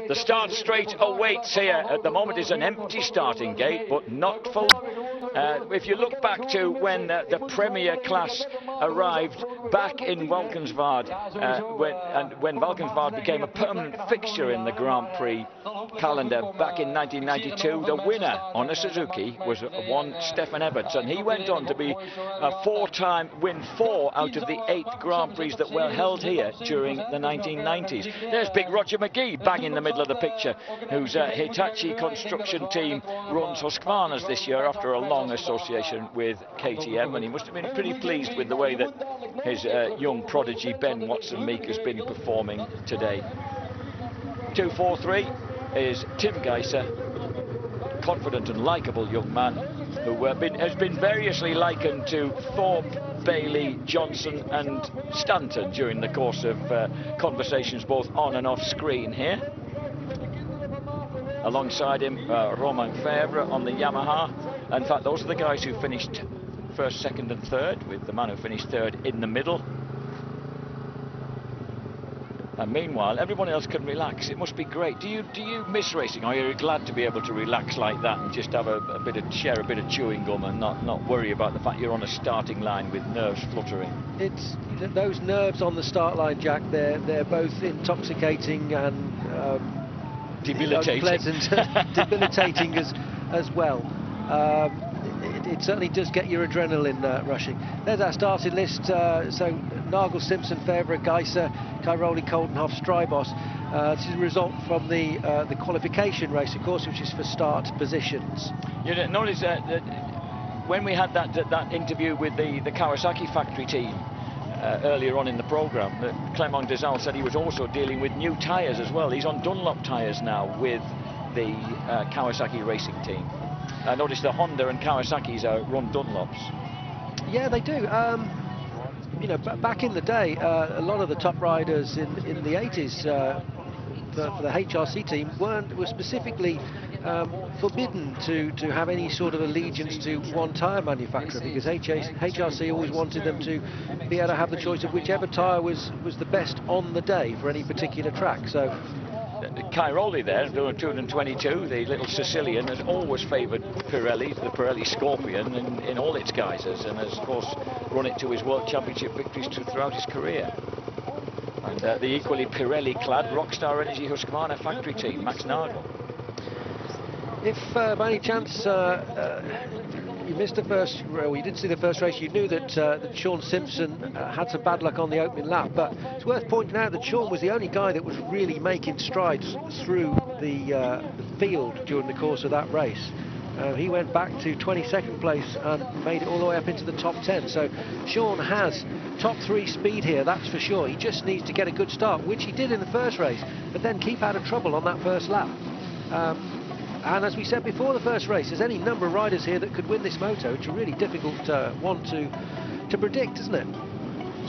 The start straight awaits here. At the moment is an empty starting gate, but not full. If you look back to when the Premier class arrived back in Waalkenswaard, when Waalkenswaard became a permanent fixture in the Grand Prix calendar back in 1992, the winner on a Suzuki was one Stefan Everts, and he went on to be a win 4 out of the 8 Grand Prix that were held here during the 1990s. There's big Roger McGee bang in the middle of the picture, whose Hitachi construction team runs Husqvarna's this year after a long association with KTM, and he must have been pretty pleased with the way that his young prodigy Ben Watson-Meek has been performing today. 2-4-3 is Tim Geiser, confident and likeable young man who has been variously likened to Thorpe, Bailey, Johnson and Stanton during the course of conversations both on and off screen here. Alongside him, Romain Febvre on the Yamaha. In fact, those are the guys who finished first, second and third, with the man who finished third in the middle. And meanwhile, everyone else can relax. It must be great. Do you miss racing? Or are you glad to be able to relax like that and just have share a bit of chewing gum and not worry about the fact you're on a starting line with nerves fluttering? It's those nerves on the start line, Jack. They're both intoxicating and debilitating. Unpleasant, debilitating as well. It certainly does get your adrenaline rushing. There's our starting list. So Nagel, Simpson, Febvre, Geiser, Cairoli, Coldenhoff, Strybos. This is a result from the qualification race, of course, which is for start positions. You notice that when we had that interview with the Kawasaki factory team earlier on in the programme, Clément Desal said he was also dealing with new tyres as well. He's on Dunlop tyres now with the Kawasaki racing team. I noticed the Honda and Kawasaki's run Dunlops. Yeah, they do. You know, back in the day, a lot of the top riders in the 80s for the HRC team were specifically forbidden to have any sort of allegiance to one tyre manufacturer, because HRC always wanted them to be able to have the choice of whichever tyre was the best on the day for any particular track. So Cairoli there, doing 222, the little Sicilian, has always favoured Pirelli, the Pirelli Scorpion, in all its guises, and has, of course, run it to his World Championship victories throughout his career. And the equally Pirelli-clad Rockstar Energy Husqvarna factory team, Max Nagel. If by any chance you missed the first, well, you didn't see the first race, you knew that Sean Simpson had some bad luck on the opening lap, but it's worth pointing out that Sean was the only guy that was really making strides through the field during the course of that race. He went back to 22nd place and made it all the way up into the top 10. So Sean has top 3 speed here, that's for sure. He just needs to get a good start, which he did in the first race, but then keep out of trouble on that first lap. And as we said before the first race, there's any number of riders here that could win this moto. It's a really difficult one to predict, isn't it?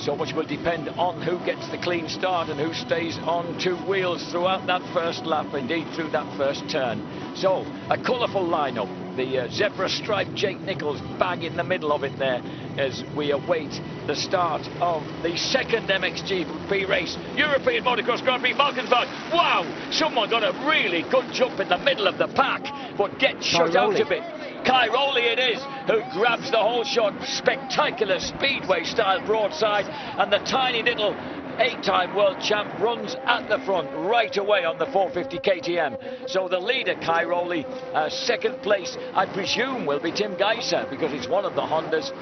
So much will depend on who gets the clean start and who stays on 2 wheels throughout that first lap, indeed through that first turn. So, a colourful lineup. The zebra striped Jake Nichols bang in the middle of it there as we await the start of the second MXGP race, European Motocross Grand Prix Vaalkensward. Wow, someone got a really good jump in the middle of the pack, but gets shut out a bit. Cairoli it is, who grabs the whole shot. Spectacular speedway style broadside, and the tiny little 8-time world champ runs at the front right away on the 450 KTM. So the leader, Cairoli, second place, I presume, will be Tim Geiser, because it's one of the Hondas.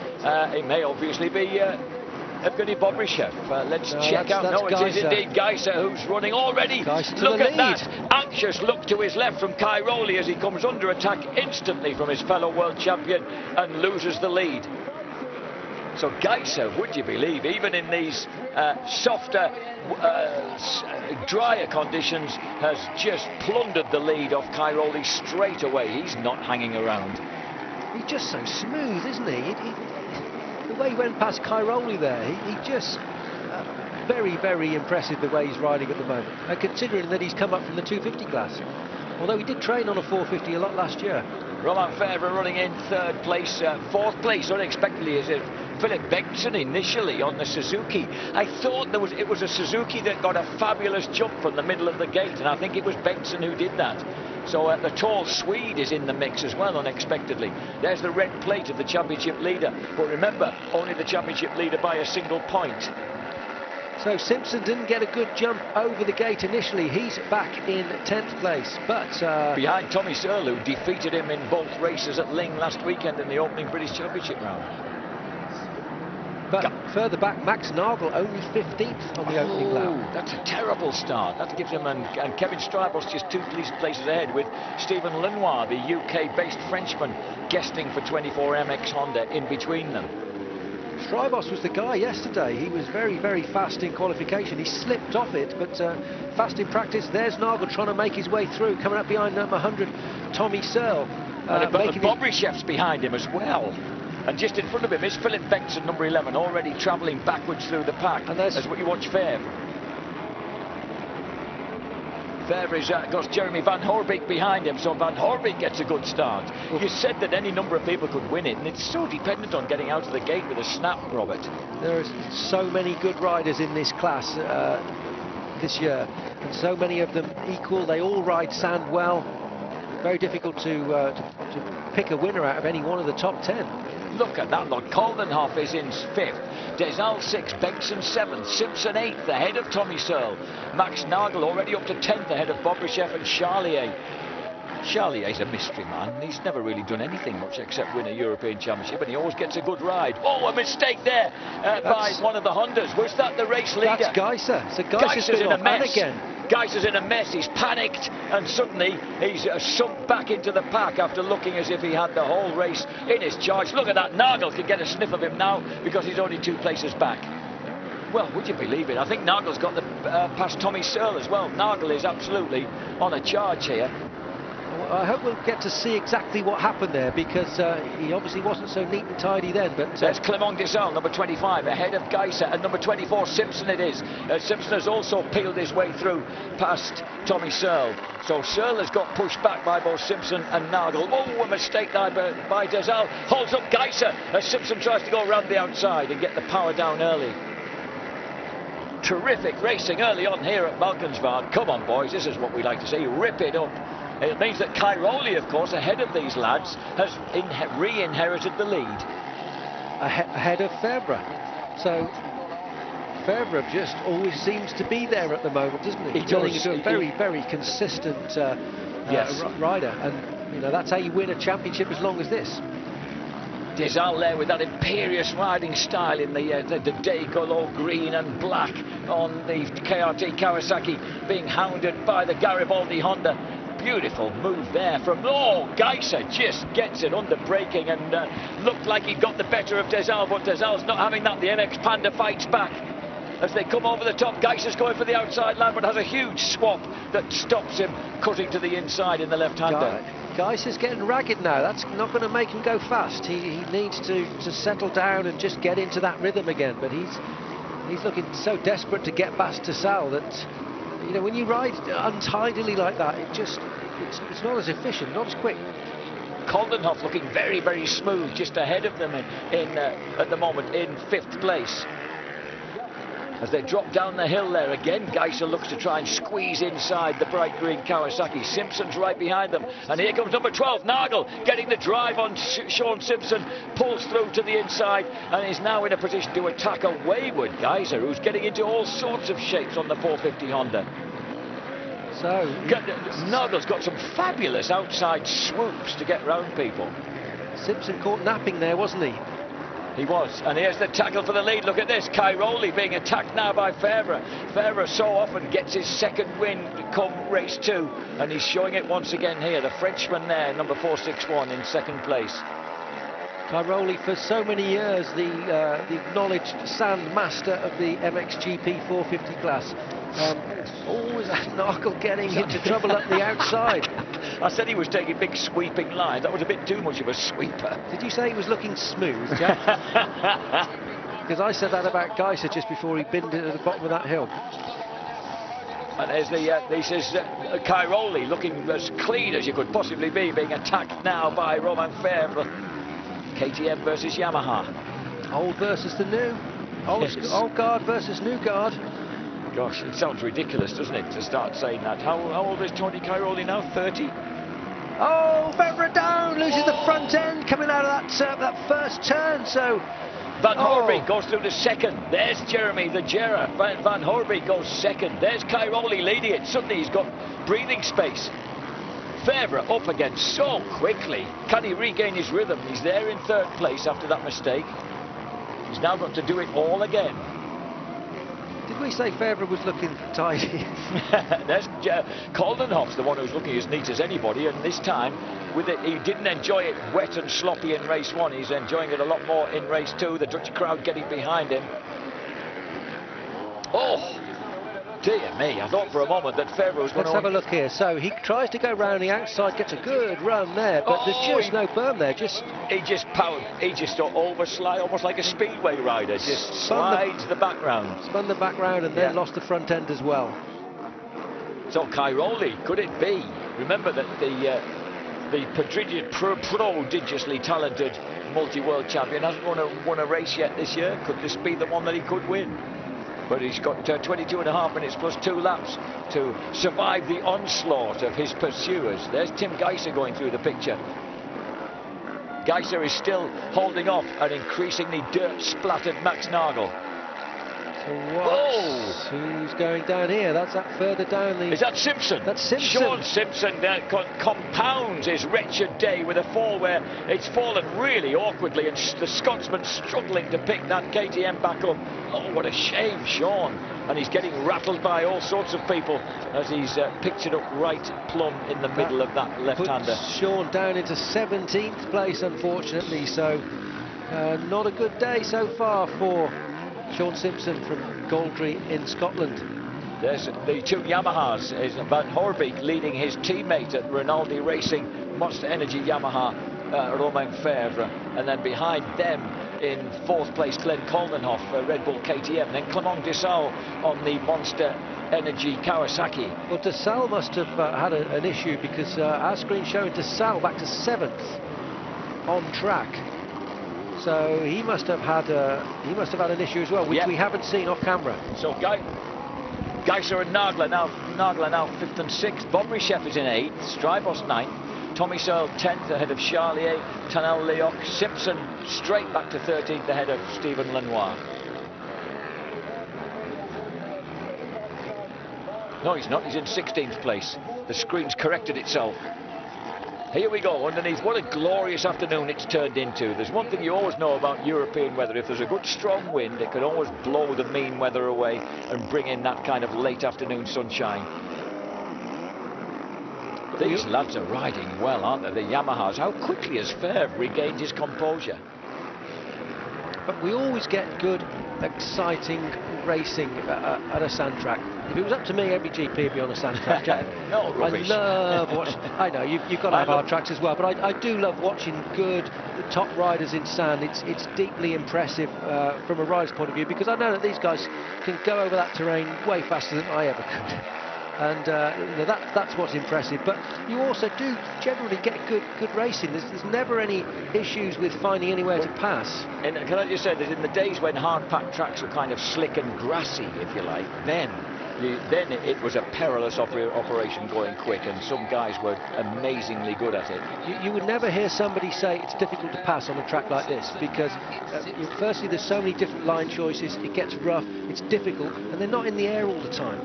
It may obviously be Evgeny Bobryshev. Let's check out. No, it is indeed Geiser who's running already. Look at that anxious look to his left from Cairoli as he comes under attack instantly from his fellow world champion and loses the lead. So Geiser, would you believe, even in these softer, drier conditions, has just plundered the lead off Cairoli straight away. He's not hanging around. He's just so smooth, isn't he? The way he went past Cairoli there, he just very, very impressive the way he's riding at the moment. And considering that he's come up from the 250 class, although he did train on a 450 a lot last year. Romain Febvre running in third place, fourth place unexpectedly, as if Philip Bengtson initially on the Suzuki. I thought it was a Suzuki that got a fabulous jump from the middle of the gate, and I think it was Bengtson who did that. So the tall Swede is in the mix as well, unexpectedly. There's the red plate of the championship leader. But remember, only the championship leader by a single point. So Simpson didn't get a good jump over the gate initially. He's back in 10th place, but behind Tommy Searle, who defeated him in both races at Ling last weekend in the opening British Championship round. But further back, Max Nagel only 15th on the opening lap. That's a terrible start. That gives him, and Kevin Strijbos just 2 places ahead, with Stephen Lenoir, the UK-based Frenchman, guesting for 24 MX Honda in between them. Strijbos was the guy yesterday. He was very, very fast in qualification. He slipped off it, but fast in practice. There's Nagel trying to make his way through, coming up behind number 100, Tommy Searle. And Bobrishev's behind him as well. And just in front of him is Philip Bengtson, number 11, already travelling backwards through the pack. And as what you watch Fevre. Fevre has got Jeremy Van Horbeek behind him, so Van Horbeek gets a good start. You said that any number of people could win it, and it's so dependent on getting out of the gate with a snap, Robert. There are so many good riders in this class this year, and so many of them equal. They all ride sand well. Very difficult to pick a winner out of any one of the top 10. Look at that, look. Koldenhoff is in 5th, Desal 6th, Bengtson 7th, Simpson 8th, ahead of Tommy Searle. Max Nagel already up to 10th, ahead of Bobrishev and Charlier. Charlier's a mystery man. He's never really done anything much except win a European Championship, and he always gets a good ride. Oh, a mistake there by one of the Hondas. Was that the race leader? That's Geiser. So Geiser's in a mess. Again. Geiser's in a mess. He's panicked, and suddenly he's sunk back into the pack after looking as if he had the whole race in his charge. Look at that. Nagel can get a sniff of him now because he's only 2 places back. Well, would you believe it? I think Nagel's got the past Tommy Searle as well. Nagel is absolutely on a charge here. I hope we'll get to see exactly what happened there, because he obviously wasn't so neat and tidy then. But there's Clement Desal, number 25, ahead of Geiser, and number 24, Simpson it is. Simpson has also peeled his way through past Tommy Searle. So Searle has got pushed back by both Simpson and Nagel. Oh, a mistake there by Desal. Holds up Geiser as Simpson tries to go around the outside and get the power down early. Terrific racing early on here at Waalkenswaard. Come on, boys, this is what we like to see. Rip it up. It means that Cairoli, of course, ahead of these lads, has re-inherited the lead. Ahead of Fevre. So Fevre just always seems to be there at the moment, doesn't he? He's a very, very consistent rider, and you know that's how you win a championship as long as this. Desal there with that imperious riding style in the Decolor green and black on the KRT Kawasaki, being hounded by the Garibaldi Honda. Beautiful move there from, Geiser just gets it under braking, and looked like he got the better of Desal, but Desal's not having that. The MX Panda fights back as they come over the top. Geiser's going for the outside line, but has a huge swap that stops him cutting to the inside in the left-hander. Geiser's getting ragged now. That's not going to make him go fast. He needs to settle down and just get into that rhythm again, but he's looking so desperate to get past Desal that, you know, when you ride untidily like that, it's not as efficient, not as quick. Koldenhoff looking very, very smooth, just ahead of them at the moment in 5th place. As they drop down the hill there again, Geiser looks to try and squeeze inside the bright green Kawasaki. Simpson's right behind them, and here comes number 12, Nagel, getting the drive on Sean Simpson, pulls through to the inside, and is now in a position to attack a wayward Geiser, who's getting into all sorts of shapes on the 450 Honda. So Nagel's got some fabulous outside swoops to get round people. Simpson caught napping there, wasn't he? He was, and here's the tackle for the lead. Look at this, Cairoli being attacked now by Fevre. Fevre so often gets his second win come race 2, and he's showing it once again here. The Frenchman there, number 461 in 2nd place. Cairoli, for so many years, the acknowledged sand master of the MXGP 450 class. Always Nagel getting into trouble up the outside. I said he was taking big sweeping lines. That was a bit too much of a sweeper. Did you say he was looking smooth, Jack? Because I said that about Geiser just before he binned it at the bottom of that hill. And there's this is Cairoli looking as clean as you could possibly be, being attacked now by Romain Fevre. KTM versus Yamaha. Old versus the new. Old guard versus new guard. Gosh, it sounds ridiculous, doesn't it, to start saying that. How old is Tony Cairoli now? 30? Oh, Febvre down, loses the front end coming out of that first turn. So Van Hoorbeek goes through the second. There's Jeremy the Jera. Van Hoorbeek goes second. There's Cairoli leading it. Suddenly he's got breathing space. Febvre up again so quickly. Can he regain his rhythm? He's there in third place after that mistake. He's now got to do it all again. Did we say Febvre was looking tidy? There's Coldenhoff's the one who's looking as neat as anybody, and this time with it, he didn't enjoy it wet and sloppy in race 1. He's enjoying it a lot more in race 2. The Dutch crowd getting behind him. Oh, dear me, I thought for a moment that Febvre was going to... Let's have a look here. So he tries to go round the outside, gets a good run there, but there's just no berm there. He just powered, he just overslide, almost like a speedway rider, just slides the background. Spun the background and then lost the front end as well. So Cairoli, could it be? Remember that the prodigiously talented multi-world champion hasn't won a race yet this year. Could this be the one that he could win? But he's got 22.5 minutes plus 2 laps to survive the onslaught of his pursuers. There's Tim Geiser going through the picture. Geiser is still holding off an increasingly dirt-splattered Max Nagel. Who's going down here? That's that further down the... Is that Simpson? That's Simpson. Sean Simpson compounds his wretched day with a fall where it's fallen really awkwardly, and the Scotsman struggling to pick that KTM back up. Oh, what a shame, Sean. And he's getting rattled by all sorts of people as he's picked it up right plumb in the middle of that left-hander. Sean down into 17th place, unfortunately, so not a good day so far for Sean Simpson from Goldry in Scotland. There's the two Yamahas. Is Van Hoorbeek leading his teammate at Rinaldi Racing, Monster Energy Yamaha, Romain Febvre, and then behind them in 4th place Glenn Coldenhoff, Red Bull KTM, then Clement Dessau on the Monster Energy Kawasaki. Well, Dessau must have had an issue, because our screen showing Dessau back to 7th on track. So he must have had an issue as well, which we haven't seen off camera. So Geiser and Nagler now 5th and 6th. Bobryshev is in 8th. Strybos 9th. Tommy Searle 10th ahead of Charlier. Tanel Leoc. Simpson straight back to 13th ahead of Stephen Lenoir. No, he's not. He's in 16th place. The screen's corrected itself. Here we go underneath. What a glorious afternoon it's turned into. There's one thing you always know about European weather. If there's a good strong wind, it can always blow the mean weather away and bring in that kind of late afternoon sunshine. These lads are riding well, aren't they? The Yamahas. How quickly has Febvre regained his composure? But we always get good, exciting racing at a sand track. If it was up to me, every GP would be on a sand track, Jack. No, rubbish. I love watching. I know you've got to have hard tracks as well, but I do love watching good top riders in sand. It's deeply impressive from a rider's point of view, because I know that these guys can go over that terrain way faster than I ever could. And that's what's impressive. But you also do generally get good racing. There's never any issues with finding anywhere to pass. And can I just say that in the days when hard-packed tracks were kind of slick and grassy, if you like, then it was a perilous operation going quick, and some guys were amazingly good at it. You would never hear somebody say it's difficult to pass on a track like this, because firstly there's so many different line choices, it gets rough, it's difficult, and they're not in the air all the time.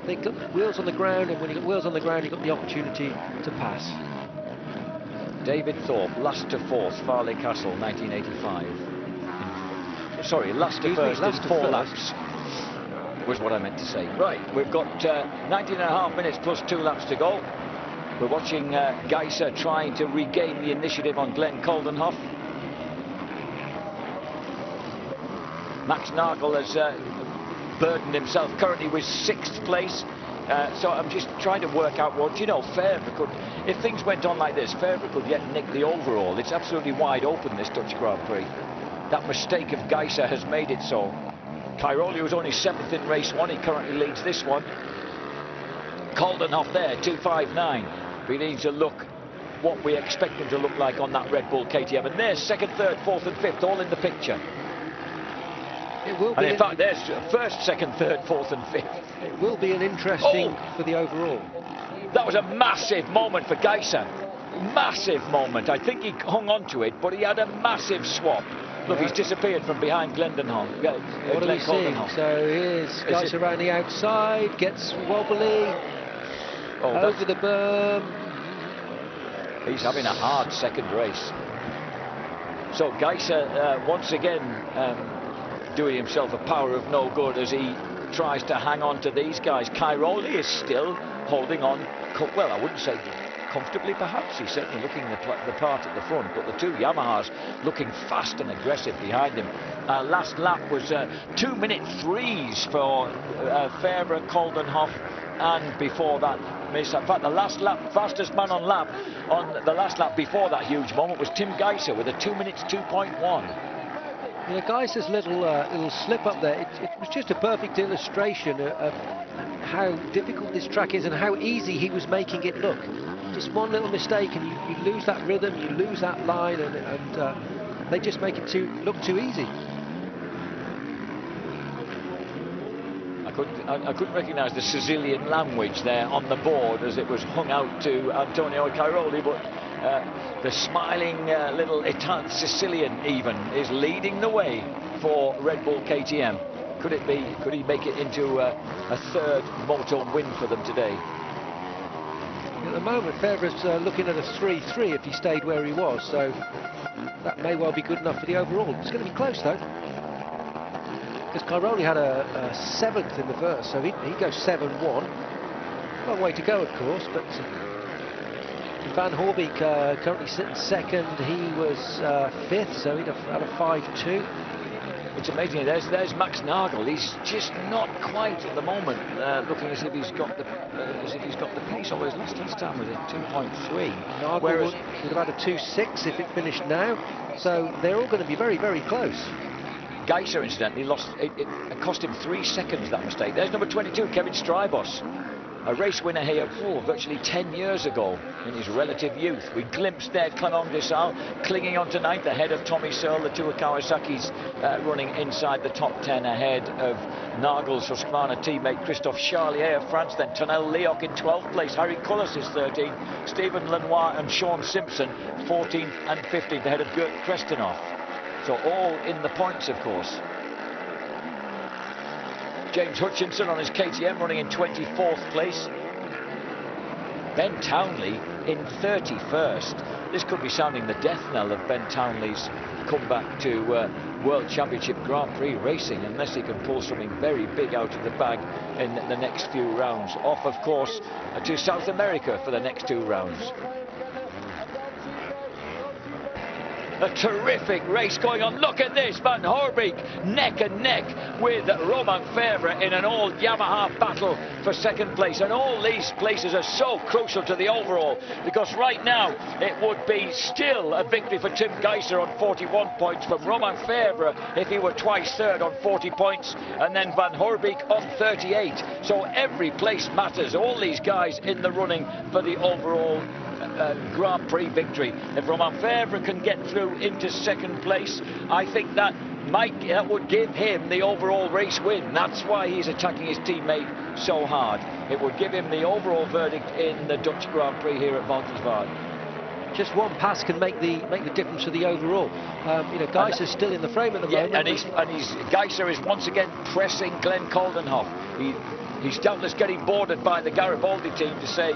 They've got wheels on the ground, and when you've got wheels on the ground, you've got the opportunity to pass. David Thorpe, last to 4th, Farley Castle, 1985. Sorry, last to 1st in 4 laps. Was what I meant to say. Right, we've got 19.5 minutes plus 2 laps to go. We're watching Geiser trying to regain the initiative on Glenn Coldenhoff. Max Nagel has burdened himself currently with 6th place. So I'm just trying to work out what, Febvre could, if things went on like this, Febvre could yet nick the overall. It's absolutely wide open, this Dutch Grand Prix. That mistake of Geiser has made it so. Cairoli was only 7th in race 1, he currently leads this one. Coldenhoff there, 2.59. We need to look what we expect him to look like on that Red Bull KTM. And there's 2nd, 3rd, 4th and 5th all in the picture. It will be. And in fact, there's first, second, third, fourth and fifth. It will be an interesting for the overall. That was a massive moment for Geiser. Massive moment. I think he hung on to it, but he had a massive swap. Look, he's disappeared from behind Glendenholm. What are we seeing? So here's Geiser around the outside, gets wobbly, over the berm. He's having a hard second race. So Geiser once again doing himself a power of no good as he tries to hang on to these guys. Cairoli is still holding on, well, I wouldn't say comfortably perhaps, he's certainly looking the part at the front, but the two Yamahas looking fast and aggressive behind him. Last lap was 2:03 for Febvre, Koldenhoff, and before that, in fact, the last lap, fastest man on lap, on the last lap before that huge moment was Tim Geiser with a 2:02.1. Yeah, Geiser's little slip up there, it was just a perfect illustration of how difficult this track is and how easy he was making it look. Just one little mistake and you lose that rhythm, you lose that line, and they just make it look too easy. I couldn't recognise the Sicilian language there on the board as it was hung out to Antonio Cairoli, but the smiling little Sicilian even is leading the way for Red Bull KTM. Could he make it into a third moto win for them today? At the moment, Febvre's looking at a 3-3 if he stayed where he was, so that may well be good enough for the overall. It's going to be close though, because Cairoli had a 7th in the first, so he goes 7-1. Long way to go, of course, but Van Hoorbeek currently sitting second. He was 5th, so he'd have had a 5-2. It's amazing. There's Max Nagel. He's just not quite at the moment looking as if he's got the pace. Although his last time was at 2.3. Nagel would have had a 2.6 if it finished now. So they're all going to be very, very close. Geiser, incidentally, lost. It cost him 3 seconds, that mistake. There's number 22, Kevin Strybos. A race winner here virtually 10 years ago in his relative youth. We glimpsed there Clement Dessal clinging on to 9th ahead of Tommy Searle. The two Kawasaki's running inside the top 10 ahead of Nagel's Husqvarna teammate Christophe Charlier of France. Then Tonel Leoc in 12th place. Harry Cullis is 13th. Stephen Lenoir and Sean Simpson 14th and 15th ahead of Gert Krestenoff. So all in the points, of course. James Hutchinson on his KTM running in 24th place. Ben Townley in 31st. This could be sounding the death knell of Ben Townley's comeback to World Championship Grand Prix racing, unless he can pull something very big out of the bag in the next few rounds. Off, of course, to South America for the next 2 rounds. A terrific race going on. Look at this, Van Hoorbeek neck and neck with Romain Febvre in an old Yamaha battle for second place. And all these places are so crucial to the overall, because right now it would be still a victory for Tim Geiser on 41 points, from Romain Febvre if he were twice third on 40 points, and then Van Hoorbeek on 38. So every place matters. All these guys in the running for the overall Grand Prix victory. If Romain Febvre can get through into second place, I think that would give him the overall race win. That's why he's attacking his teammate so hard. It would give him the overall verdict in the Dutch Grand Prix here at Waalkenswaard. Just one pass can make the difference for the overall. You know, Geiser's still in the frame at the moment. And Geiser is once again pressing Glenn Koldenhoff. He's doubtless getting boarded by the Garibaldi team to say,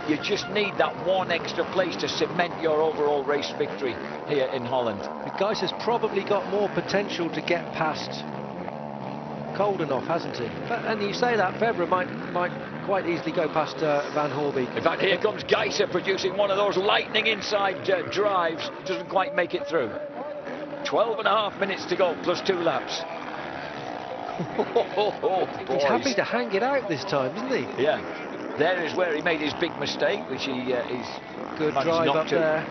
you just need that one extra place to cement your overall race victory here in Holland. Geiser's probably got more potential to get past Koldenhoff, hasn't he? And you say that Febvre might quite easily go past Van Hoorbeek. In fact, here comes Geiser producing one of those lightning inside drives. Doesn't quite make it through. 12.5 minutes to go, plus 2 laps. He's happy to hang it out this time, isn't he? Yeah. There is where he made his big mistake, which he is good drive up there.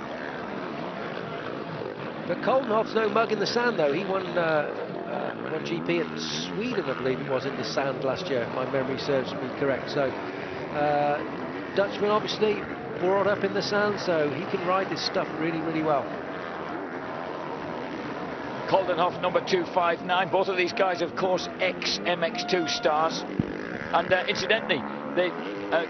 But Koldenhoff's no mug in the sand, though. He won GP at Sweden, I believe it was, in the sand last year, if my memory serves me correct. So Dutchman obviously brought up in the sand, so he can ride this stuff really, really well. Koldenhoff, number 259. Both of these guys, of course, ex-MX2 stars. And incidentally,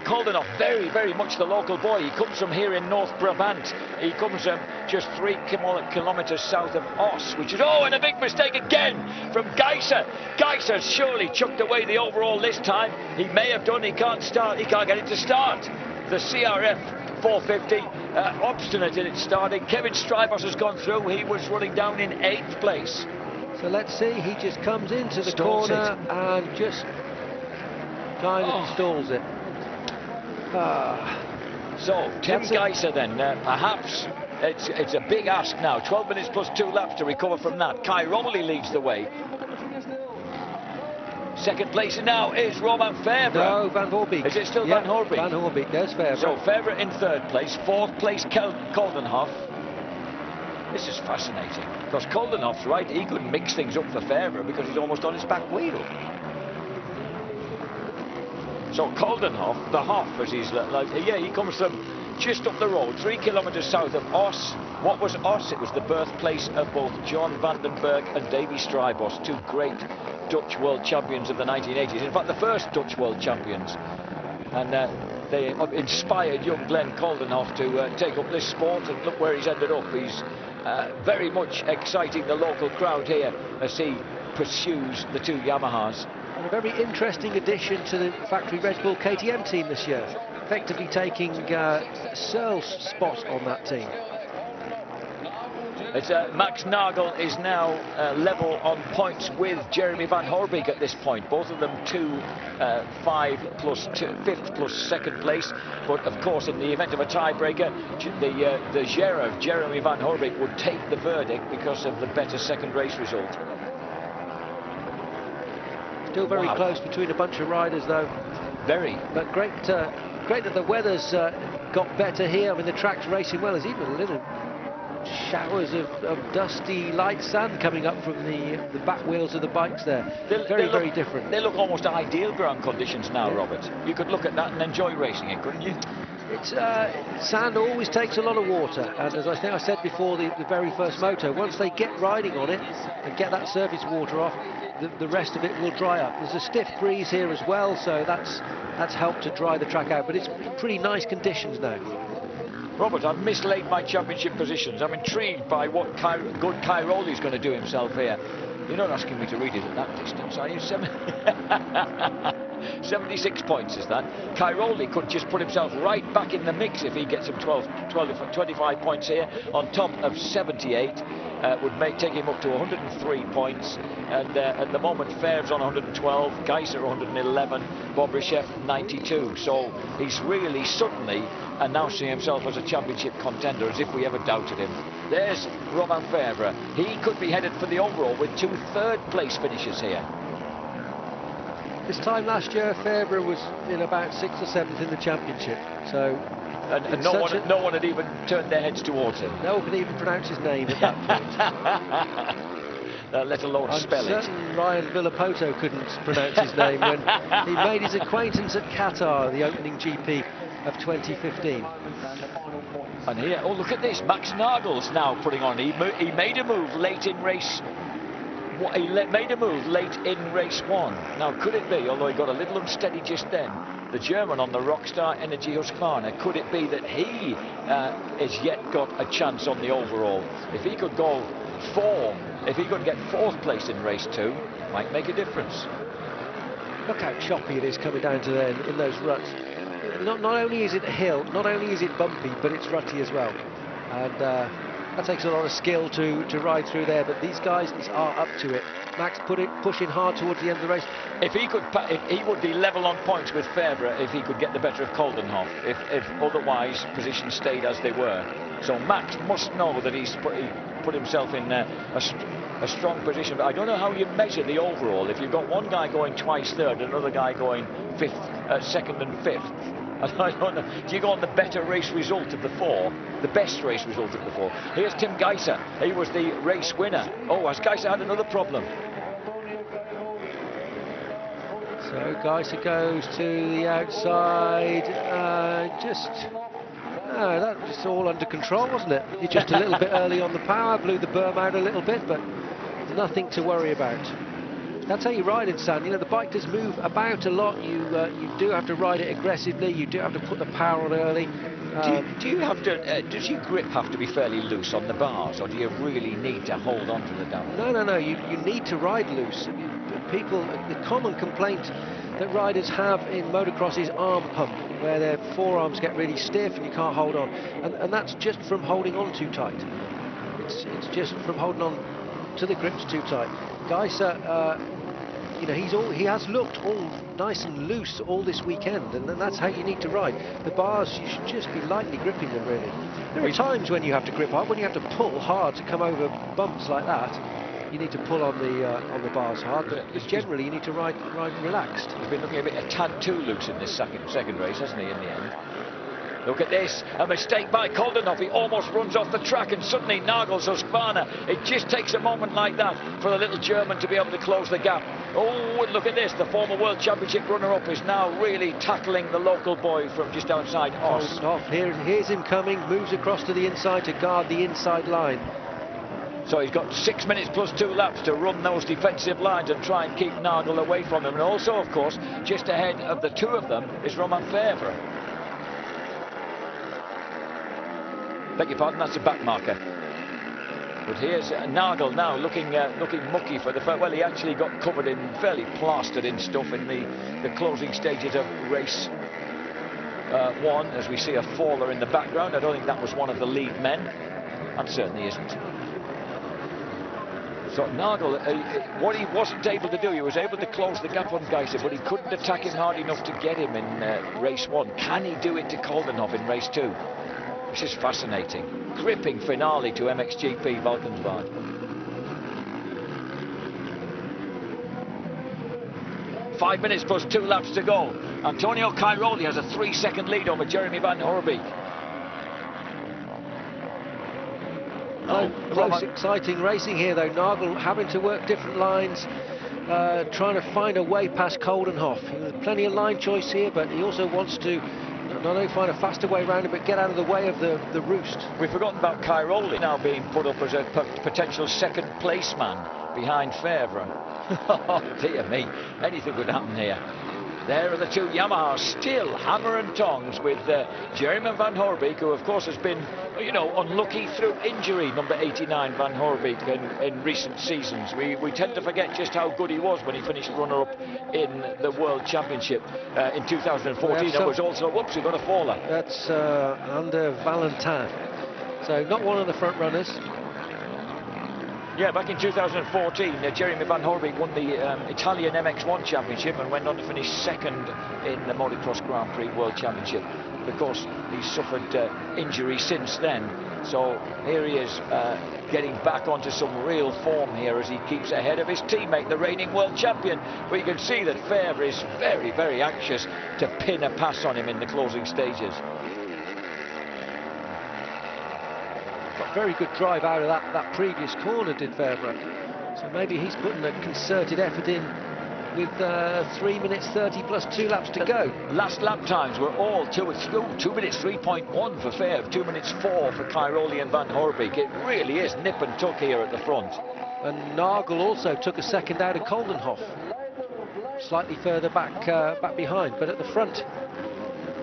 Koldenhoff, very much the local boy. He comes from here in North Brabant. He comes just 3 kilometres south of Os, which is, oh, and a big mistake again from Geiser. Geiser surely chucked away the overall this time. He may have done, he can't get it to start. The CRF 450, obstinate in its starting. Kevin Strybos has gone through. He was running down in 8th place. So let's see, he just comes into the corner and just kind of stalls it. So Tim Geiser then, perhaps it's a big ask now. 12 minutes plus 2 laps to recover from that. Kai Rowley leads the way. Second place now is Romain Febvre. No, Van Hoorbeek. Is it still Van Hoorbeek? Van Hoorbeek, there's Febvre. So Febvre in 3rd place, 4th place Koldenhoff. This is fascinating, because Koldenhoff's right, he could mix things up for Febvre because he's almost on his back wheel. So Koldenhoff, the Hoff as he's like, yeah, he comes from just up the road, 3 kilometres south of Os. What was Os? It was the birthplace of both John van den Berg and Davy Strybos, 2 great Dutch world champions of the 1980s. In fact, the first Dutch world champions. And they inspired young Glenn Koldenhoff to take up this sport, and look where he's ended up. He's very much exciting the local crowd here as he pursues the 2 Yamahas. And a very interesting addition to the factory Red Bull KTM team this year, effectively taking Searle's spot on that team. It's, Max Nagel is now level on points with Jeremy Van Hoorbeek at this point. Both of them 5th plus 2nd place. But of course, in the event of a tiebreaker, the Gera, Jeremy Van Hoorbeek, would take the verdict because of the better second race result. Still very close between a bunch of riders, though. Very. But great that the weather's got better here. I mean, the track's racing well. There's even a little showers of dusty light sand coming up from the back wheels of the bikes there. Very different. They look almost ideal ground conditions now, Robert. You could look at that and enjoy racing it, couldn't you? It's sand always takes a lot of water, and as I think I said before, the very first moto, once they get riding on it and get that surface water off, the rest of it will dry up. There's a stiff breeze here as well, so that's helped to dry the track out, but it's pretty nice conditions now. Robert, I've mislaid my championship positions. I'm intrigued by what good Kai Rowley's going to do himself here. You're not asking me to read it at that distance, are you? 76 points is that. Kai Rowley could just put himself right back in the mix if he gets him 25 points here on top of 78. Would take him up to 103 points, and at the moment Febvre's on 112, Geiser 111, Bobryshev 92. So he's really suddenly announcing himself as a championship contender, as if we ever doubted him. There's Romain Febvre. He could be headed for the overall with 2 third-place finishes here. This time last year, Febvre was in about 6th or 7th in the championship. So. And no one had even turned their heads towards him. No one could even pronounce his name at that point. Let alone spell it. Ryan Villapoto couldn't pronounce his name when he made his acquaintance at Qatar, the opening GP of 2015. And here, oh, look at this. Max Nagel's now putting on. He made a move late in race. He made a move late in race 1. Now, could it be, although he got a little unsteady just then, the German on the Rockstar Energy Husqvarna, could it be that he has yet got a chance on the overall? If he could go if he could get 4th place in race 2, might make a difference. Look how choppy it is coming down to there in those ruts. Not only is it a hill, not only is it bumpy, but it's rutty as well. And that takes a lot of skill to ride through there, but these guys are up to it. Max pushing hard towards the end of the race. If he would be level on points with Febvre if he could get the better of Koldenhoff, if otherwise positions stayed as they were. So Max must know that he put himself in a strong position. But I don't know how you measure the overall. If you've got one guy going twice third, another guy going 2nd and 5th. I don't know. Do you go on the better race result of the 4? The best race result of the 4? Here's Tim Geiser. He was the race winner. Oh, has Geiser had another problem? So Geiser goes to the outside. That was all under control, wasn't it? You're just a little bit early on the power, blew the berm out a little bit, but nothing to worry about. That's how you ride in sand. You know, the bike does move about a lot. You do have to ride it aggressively. You do have to put the power on early. Do you have to? Does your grip have to be fairly loose on the bars, or do you really need to hold on to the down? No. You need to ride loose. People, the common complaint that riders have in motocross is arm pump, where their forearms get really stiff and you can't hold on, and that's just from holding on too tight. It's just from holding on to the grips too tight. Guys, you know, he has looked all nice and loose all this weekend, and that's how you need to ride. The bars, you should just be lightly gripping them, really. There are times when you have to grip hard, when you have to pull hard to come over bumps like that. You need to pull on the bars hard, but generally you need to ride relaxed. He's been looking a tad too loose in this second race, hasn't he, in the end? Look at this, a mistake by Koldenhoff. He almost runs off the track, and suddenly Nagel's Husqvarna. It just takes a moment like that for the little German to be able to close the gap. Oh, and look at this, the former World Championship runner-up is now really tackling the local boy from just outside Oss. Here's him coming, moves across to the inside to guard the inside line. So he's got 6 minutes plus 2 laps to run those defensive lines and try and keep Nagel away from him. And also, of course, just ahead of the two of them is Romain Fèvre. Beg your pardon, that's a back marker. But here's Nagel now looking mucky for the first. Well, he actually got covered in, fairly plastered in stuff in the closing stages of race 1, as we see a faller in the background. I don't think that was one of the lead men. That certainly isn't. So Nagel, what he wasn't able to do, he was able to close the gap on Geiser, but he couldn't attack him hard enough to get him in race 1. Can he do it to Koldenhoff in race 2? This is fascinating. Gripping finale to MXGP Vaalkenswaard. Five minutes plus 2 laps to go. Antonio Cairoli has a 3-second lead over Jeremy Van Hoorbeek. Close, exciting racing here, though. Nagel having to work different lines, trying to find a way past Koldenhoff. There's plenty of line choice here, but he also wants to not only find a faster way around it, but get out of the way of the roost. We've forgotten about Cairoli now being put up as a potential second place man behind Fèvre. Oh, dear me, anything could happen here. There are the two Yamahas still hammer and tongs with Jeremy Van Hoorbeek, who of course has been, you know, unlucky through injury, number 89 Van Hoorbeek in recent seasons. We tend to forget just how good he was when he finished runner-up in the World Championship in 2014. That was also, whoops, he got a faller. That's under Valentin, so not one of the front runners. Yeah, back in 2014, Jeremy Van Hoorbeek won the Italian MX1 Championship and went on to finish second in the Motocross Grand Prix World Championship. But of course, he's suffered injury since then. So here he is getting back onto some real form here as he keeps ahead of his teammate, the reigning world champion. But you can see that Fèvre is very, very anxious to pin a pass on him in the closing stages. Very good drive out of that previous corner, did Fèvre. So maybe he's putting a concerted effort in with 3 minutes 30 plus 2 laps to go. Last lap times were all 2 minutes 3.1 for Fèvre, 2 minutes 4 for Cairoli and Van Hoorbeek. It really is nip and tuck here at the front. And Nagel also took a second out of Koldenhoff, slightly further back behind, but at the front.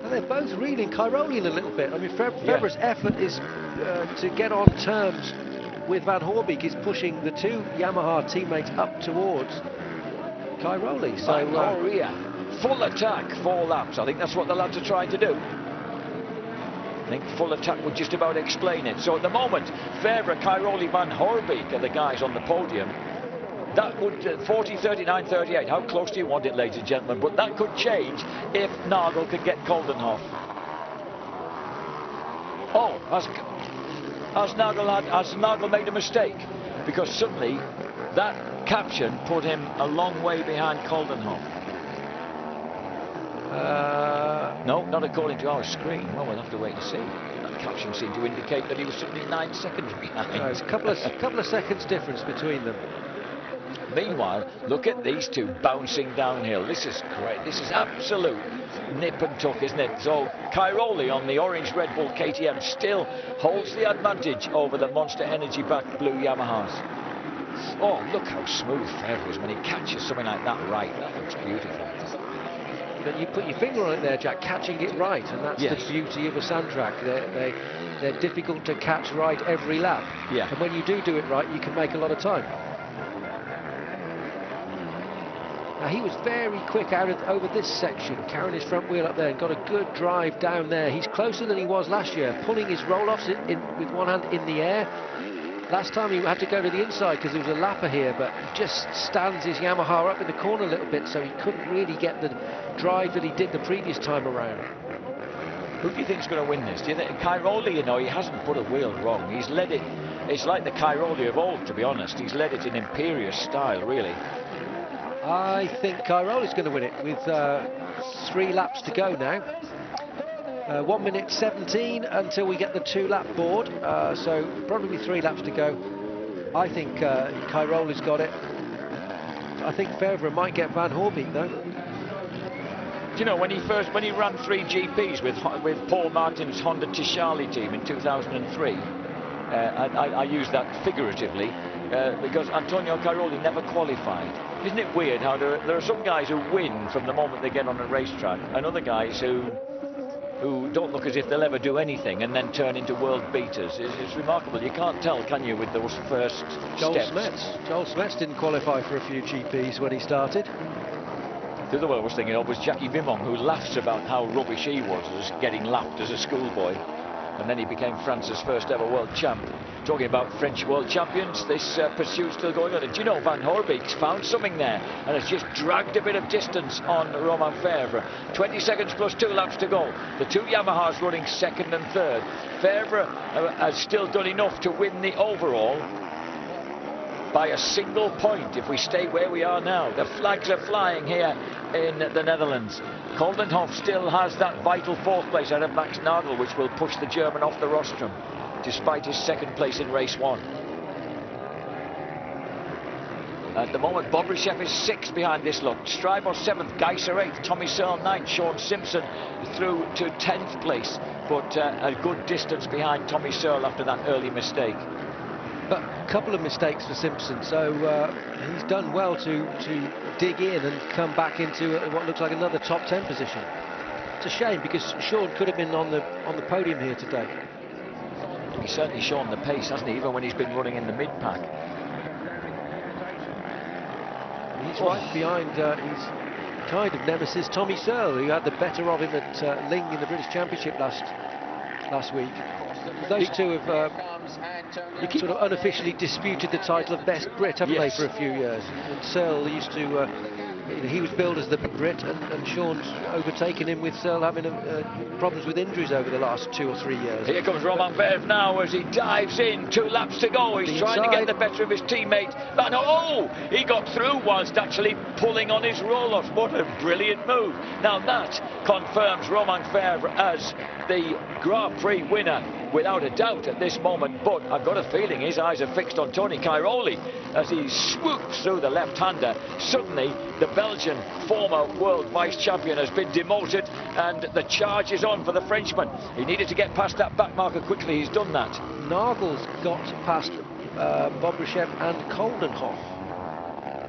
And they're both reeling. Cairoli in a little bit. I mean, Fèvre's effort is to get on terms with Van Hoorbeek, is pushing the two Yamaha teammates up towards Cairoli. So full attack, 4 laps. I think that's what the lads are trying to do. I think full attack would just about explain it. So at the moment, Fèvre, Cairoli, Van Hoorbeek are the guys on the podium. That would 40, 39, 38. How close do you want it, ladies and gentlemen? But that could change if Nagel could get Koldenhoff. Oh, has Nagel made a mistake? Because suddenly that caption put him a long way behind Koldenhoff. No, not according to our screen. Well, we'll have to wait and see. That caption seemed to indicate that he was suddenly 9 seconds behind. There's a couple of seconds difference between them. Meanwhile, look at these two bouncing downhill. This is great. This is absolute nip and tuck, isn't it? So Cairoli on the orange Red Bull KTM still holds the advantage over the Monster Energy backed blue Yamahas. Oh, look how smooth Febvre is when he catches something like that right. That looks beautiful. But you put your finger on it there, Jack, catching it right, and that's the beauty of a sand track. They're difficult to catch right every lap. Yeah. And when you do it right, you can make a lot of time. Now, he was very quick over this section, carrying his front wheel up there and got a good drive down there. He's closer than he was last year, pulling his roll-offs with one hand in the air. Last time he had to go to the inside because there was a lapper here, but he just stands his Yamaha up in the corner a little bit, so he couldn't really get the drive that he did the previous time around. Who do you think's going to win this? Do you think Cairoli? You know, he hasn't put a wheel wrong. He's led it. It's like the Cairoli of old, to be honest. He's led it in imperious style, really. I think Cairoli's going to win it with 3 laps to go now. 1 minute 17 until we get the 2-lap board, so probably 3 laps to go. I think Cairoli's got it. I think Febvre might get Van Hoorbeek though. Do you know, when he ran 3 GPs with Paul Martin's Honda Tishali team in 2003, I use that figuratively because Antonio Cairoli never qualified. Isn't it weird how there are some guys who win from the moment they get on a racetrack, and other guys who don't look as if they'll ever do anything and then turn into world beaters? It's remarkable. You can't tell, can you, with those first steps? Joel Smets didn't qualify for a few GPs when he started. The other one I was thinking of was Jackie Vimong, who laughs about how rubbish he was as getting lapped as a schoolboy. And then he became France's first ever world champ. Talking about French world champions, this pursuit's still going on. And do you know, Van Hoorbeek's found something there and has just dragged a bit of distance on Romain Febvre. 20 seconds plus 2 laps to go. The 2 Yamahas running second and third. Febvre has still done enough to win the overall by a single point if we stay where we are now. The flags are flying here in the Netherlands. Koldenhoff still has that vital 4th place out of Max Nagel, which will push the German off the rostrum, despite his 2nd place in race 1. At the moment, Bobryshev is 6th behind this lot. Stryber 7th, Geiser 8th, Tommy Searle 9th, Sean Simpson through to 10th place, but a good distance behind Tommy Searle after that early mistake. But a couple of mistakes for Simpson, so he's done well to dig in and come back into what looks like another top 10 position. It's a shame because Sean could have been on the podium here today. He's certainly shown the pace, hasn't he, even when he's been running in the mid-pack. He's right behind his kind of nemesis Tommy Searle, who had the better of him at Ling in the British Championship last week. Those two have sort of unofficially disputed the title of best Brit, haven't they, for a few years? And Searle used to, he was billed as the Brit, and Sean's overtaken him with Searle having problems with injuries over the last 2 or 3 years. Here comes Romain Febvre now as he dives in. 2 laps to go. He's trying to get the better of his teammate. And oh, he got through whilst actually pulling on his roll-off. What a brilliant move. Now that confirms Romain Febvre as the Grand Prix winner without a doubt at this moment, but I've got a feeling his eyes are fixed on Tony Cairoli as he swoops through the left-hander. Suddenly the Belgian former world vice champion has been demoted and the charge is on for the Frenchman. He needed to get past that back marker quickly. He's done that. Nagel's got past Bobryshev and Koldenhoff.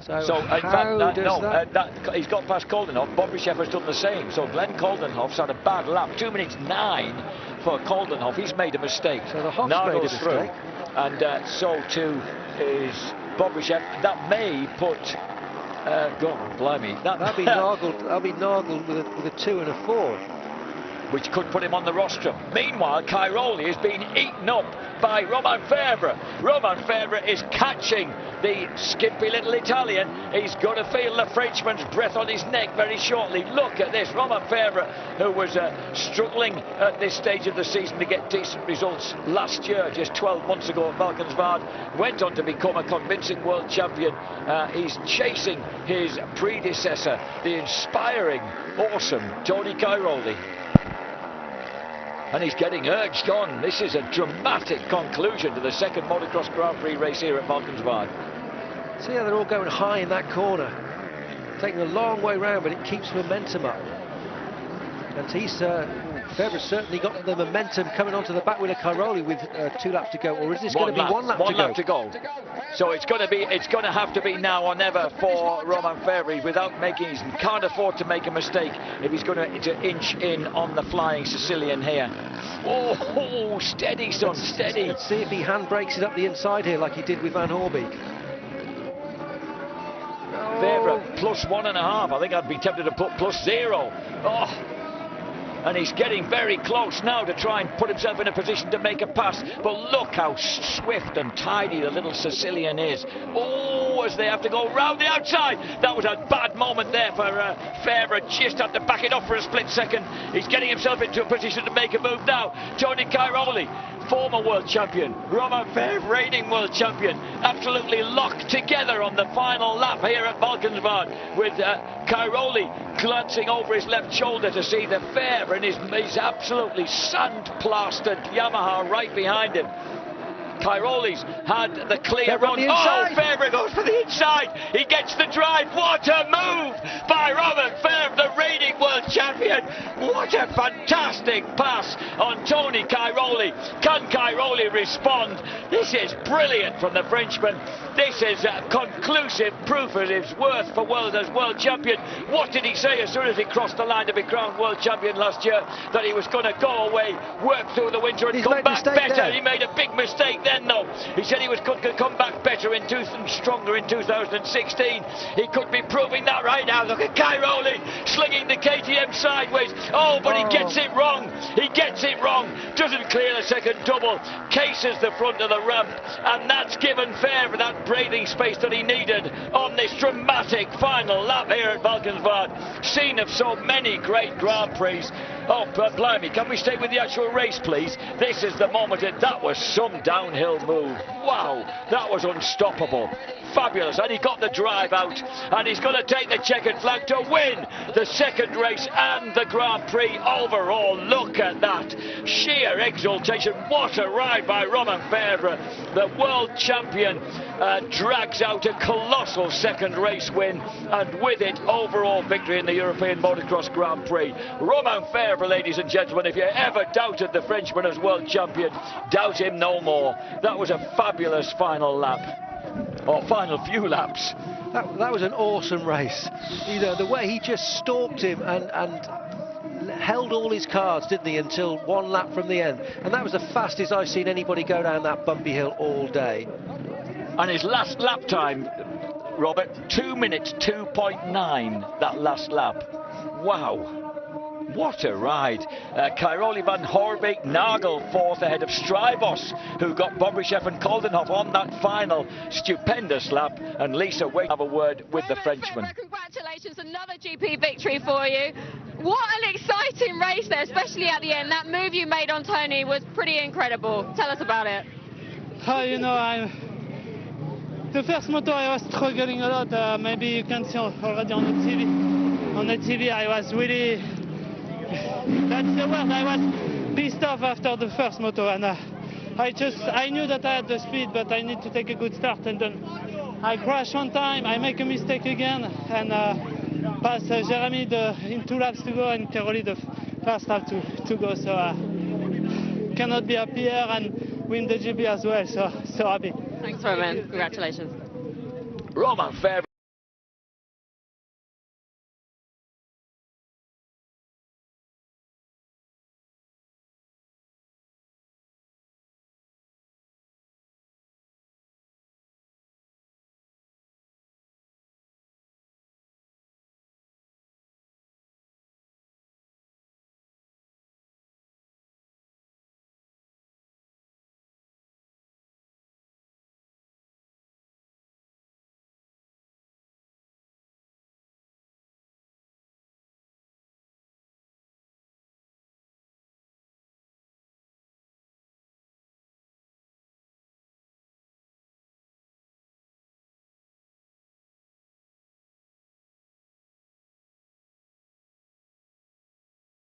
So in fact, he's got past Koldenhoff. Bobryshev has done the same. So Glenn Koldenhoff's had a bad lap. 2 minutes 9 for Koldenhoff. He's made a mistake. So the Hoff's made a mistake. And so too is Bobryshev. That may put... God, blimey. That'll be Nagel with a 2 and a 4. Which could put him on the rostrum. Meanwhile, Cairoli is being eaten up by Romain Febvre. Romain Febvre is catching the skimpy little Italian. He's going to feel the Frenchman's breath on his neck very shortly. Look at this. Romain Febvre, who was struggling at this stage of the season to get decent results last year, just 12 months ago at Vaalkenswaard, went on to become a convincing world champion. He's chasing his predecessor, the inspiring, awesome Tony Cairoli. And he's getting urged on. This is a dramatic conclusion to the 2nd motocross Grand Prix race here at Vaalkenswaard. See how they're all going high in that corner. Taking a long way round, but it keeps momentum up. And he's Febvre's certainly got the momentum coming onto the back wheel of Cairoli with 2 laps to go, or is this going to be one lap to go? So it's going to have to be now or never for Romain Febvre without making. He can't afford to make a mistake if he's going to inch in on the flying Sicilian here. Oh, steady, son, steady. Let's see if he handbrakes it up the inside here like he did with Van Hoorbeek. Febvre plus 1.5. I think I'd be tempted to put plus 0. Oh. And he's getting very close now to try and put himself in a position to make a pass. But look how swift and tidy the little Sicilian is. Oh, as they have to go round the outside. That was a bad moment there for Febvre. Just had to back it up for a split second. He's getting himself into a position to make a move now. Tony Cairoli, former world champion. Romain Febvre, reigning world champion. Absolutely locked together on the final lap here at Vaalkenswaard, with Cairoli glancing over his left shoulder to see the Febvre and his absolutely sand-plastered Yamaha right behind him. Cairoli's had the clear run. Oh, Febvre goes for the inside. He gets the drive. What a move by Romain Febvre, the reigning world champion. What a fantastic pass on Tony Cairoli. Can Cairoli respond? This is brilliant from the Frenchman. This is conclusive proof of his worth for as world champion. What did he say as soon as he crossed the line to be crowned world champion last year? That he was going to go away, work through the winter and come back better. There. He made a big mistake then, though. He said he was going to come back better and stronger in 2016. He could be proving that right now. Look at Cairoli slinging the KTM sideways. Oh, but he gets it wrong. He gets it wrong. Doesn't clear the second double. Cases the front of the ramp. And that's given Febvre that breathing space that he needed on this dramatic final lap here at Vaalkenswaard. Scene of so many great Grand Prix. Oh, but blimey, can we stay with the actual race, please? This is the moment. That was some downhill move. Wow, that was unstoppable. Fabulous. And he got the drive out, and he's going to take the checkered flag to win the second race and the Grand Prix overall. Look at that. Sheer exultation. What a ride by Romain Febvre. The world champion drags out a colossal second race win, and with it, overall victory in the European Motocross Grand Prix. Romain Febvre, ladies and gentlemen, if you ever doubted the Frenchman as world champion, doubt him no more. That was a fabulous final lap, or final few laps. That was an awesome race. You know, the way he just stalked him and held all his cards, didn't he, until one lap from the end. And that was the fastest I've seen anybody go down that bumpy hill all day. And his last lap time, Robert, 2 minutes 2.9, that last lap. Wow. What a ride. Cairoli, Van Hoorbeek, Nagel fourth ahead of Strybos, who got Bobryshev and Koldenhoff on that final stupendous lap. And Lisa Wade have a word with the Frenchman. Congratulations, another GP victory for you. What an exciting race there, especially at the end. That move you made on Tony was pretty incredible. Tell us about it. You know, the first moto I was struggling a lot. Maybe you can see already on the TV. On the TV I was really... That's the word. I was pissed off after the first moto, and I knew that I had the speed, but I need to take a good start, and then I crash one time, I make a mistake again, and pass Jeremy in 2 laps to go, and Cairoli the first lap to go. So cannot be happier, and win the GP as well. So happy. Thanks, Romain. Congratulations. Romain Febvre.